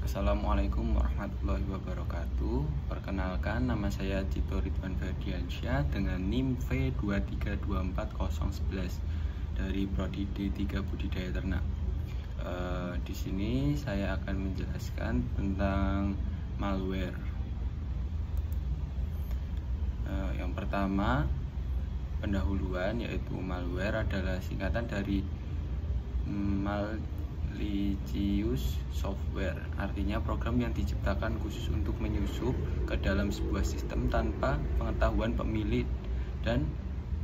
Assalamualaikum warahmatullahi wabarakatuh. Perkenalkan, nama saya Cito Ridwan Ferdiansyah dengan NIM V2324011 dari Prodi D3 Budidaya Ternak. Di sini saya akan menjelaskan tentang malware. Yang pertama, pendahuluan, yaitu malware adalah singkatan dari malicious software, artinya program yang diciptakan khusus untuk menyusup ke dalam sebuah sistem tanpa pengetahuan pemilik dan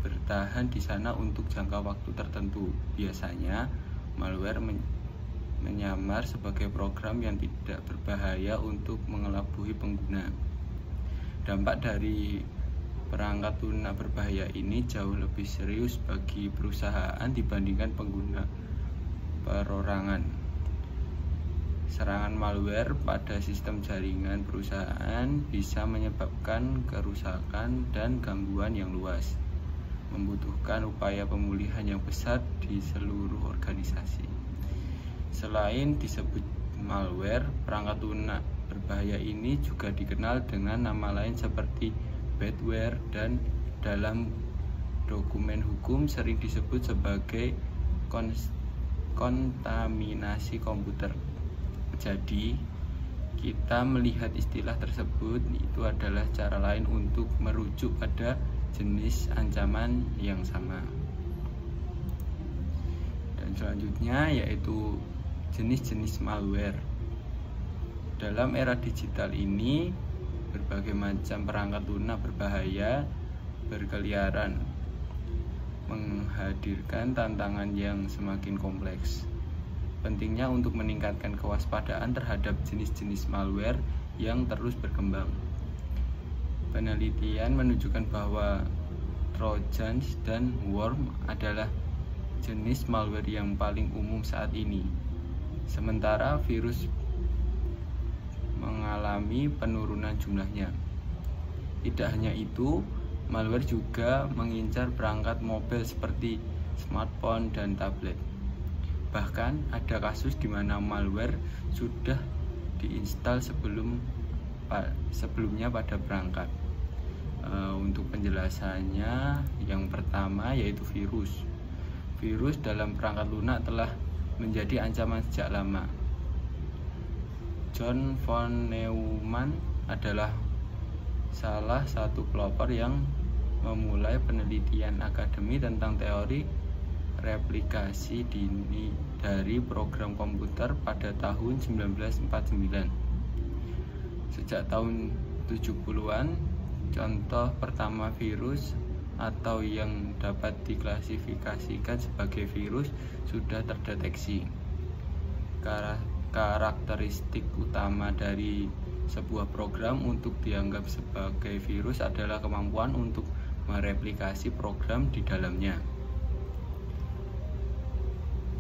bertahan di sana untuk jangka waktu tertentu. Biasanya malware menyamar sebagai program yang tidak berbahaya untuk mengelabui pengguna. Dampak dari perangkat lunak berbahaya ini jauh lebih serius bagi perusahaan dibandingkan pengguna perorangan. Serangan malware pada sistem jaringan perusahaan bisa menyebabkan kerusakan dan gangguan yang luas, membutuhkan upaya pemulihan yang besar di seluruh organisasi. Selain disebut malware, perangkat lunak berbahaya ini juga dikenal dengan nama lain seperti badware dan dalam dokumen hukum sering disebut sebagai kontaminasi komputer. Jadi, kita melihat istilah tersebut itu adalah cara lain untuk merujuk pada jenis ancaman yang sama. Dan selanjutnya yaitu jenis-jenis malware. Dalam era digital ini, berbagai macam perangkat lunak berbahaya berkeliaran, menghadirkan tantangan yang semakin kompleks. Pentingnya untuk meningkatkan kewaspadaan terhadap jenis-jenis malware yang terus berkembang. Penelitian menunjukkan bahwa Trojans dan worm adalah jenis malware yang paling umum saat ini. Sementara virus mengalami penurunan jumlahnya. Tidak hanya itu, malware juga mengincar perangkat mobil seperti smartphone dan tablet. Bahkan ada kasus di mana malware sudah diinstal sebelumnya pada perangkat. Untuk penjelasannya, yang pertama yaitu virus. Virus dalam perangkat lunak telah menjadi ancaman sejak lama. John von Neumann adalah salah satu pelopor yang memulai penelitian akademi tentang teori replikasi dini dari program komputer pada tahun 1949. Sejak tahun 70-an, contoh pertama virus atau yang dapat diklasifikasikan sebagai virus sudah terdeteksi. Karakteristik utama dari sebuah program untuk dianggap sebagai virus adalah kemampuan untuk mereplikasi program di dalamnya.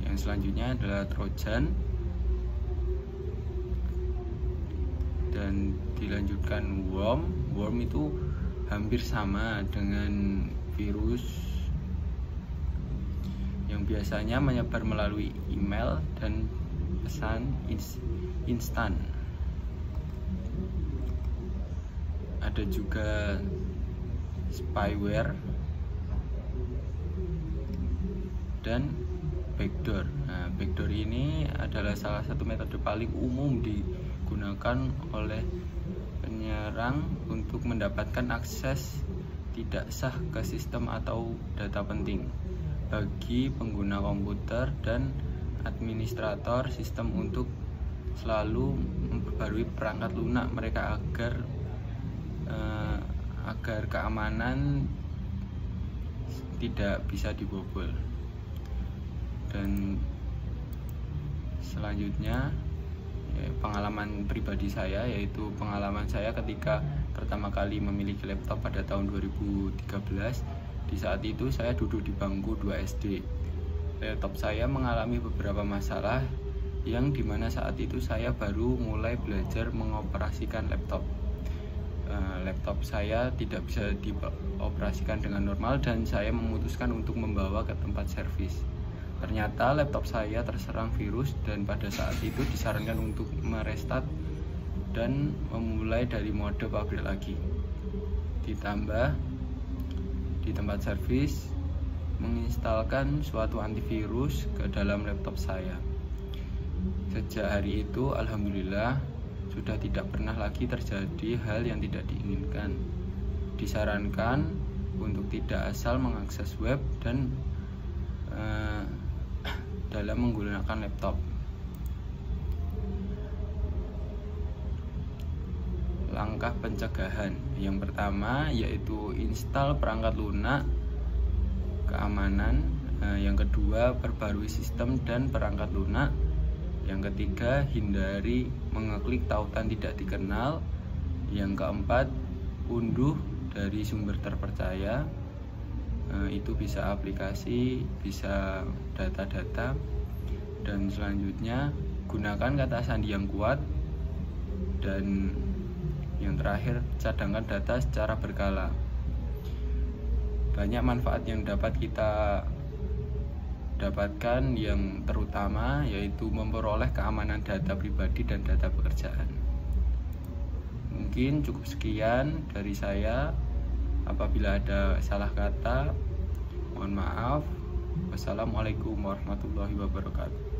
Yang selanjutnya adalah Trojan, dan dilanjutkan worm. Worm itu hampir sama dengan virus yang biasanya menyebar melalui email dan pesan instan. Ada juga spyware dan backdoor. Backdoor ini adalah salah satu metode paling umum digunakan oleh penyerang untuk mendapatkan akses tidak sah ke sistem atau data penting bagi pengguna komputer dan administrator sistem untuk selalu memperbarui perangkat lunak mereka agar keamanan tidak bisa dibobol. Dan selanjutnya pengalaman pribadi saya, yaitu pengalaman saya ketika pertama kali memiliki laptop pada tahun 2013. Di saat itu saya duduk di bangku 2 SD. Laptop saya mengalami beberapa masalah yang dimana saat itu saya baru mulai belajar mengoperasikan laptop. Laptop saya tidak bisa dioperasikan dengan normal dan saya memutuskan untuk membawa ke tempat servis. Ternyata laptop saya terserang virus dan pada saat itu disarankan untuk merestart dan memulai dari mode pabrik lagi. Ditambah di tempat servis menginstalkan suatu antivirus ke dalam laptop saya. Sejak hari itu alhamdulillah sudah tidak pernah lagi terjadi hal yang tidak diinginkan. Disarankan untuk tidak asal mengakses web dan dalam menggunakan laptop. Langkah pencegahan yang pertama yaitu install perangkat lunak keamanan, yang kedua perbarui sistem dan perangkat lunak, yang ketiga hindari mengeklik tautan tidak dikenal, yang keempat unduh dari sumber terpercaya, itu bisa aplikasi, bisa data-data, dan selanjutnya gunakan kata sandi yang kuat, dan yang terakhir cadangkan data secara berkala. Banyak manfaat yang dapat kita dapatkan, yang terutama yaitu memperoleh keamanan data pribadi dan data pekerjaan. Mungkin cukup sekian dari saya. Apabila ada salah kata, mohon maaf. Wassalamualaikum warahmatullahi wabarakatuh.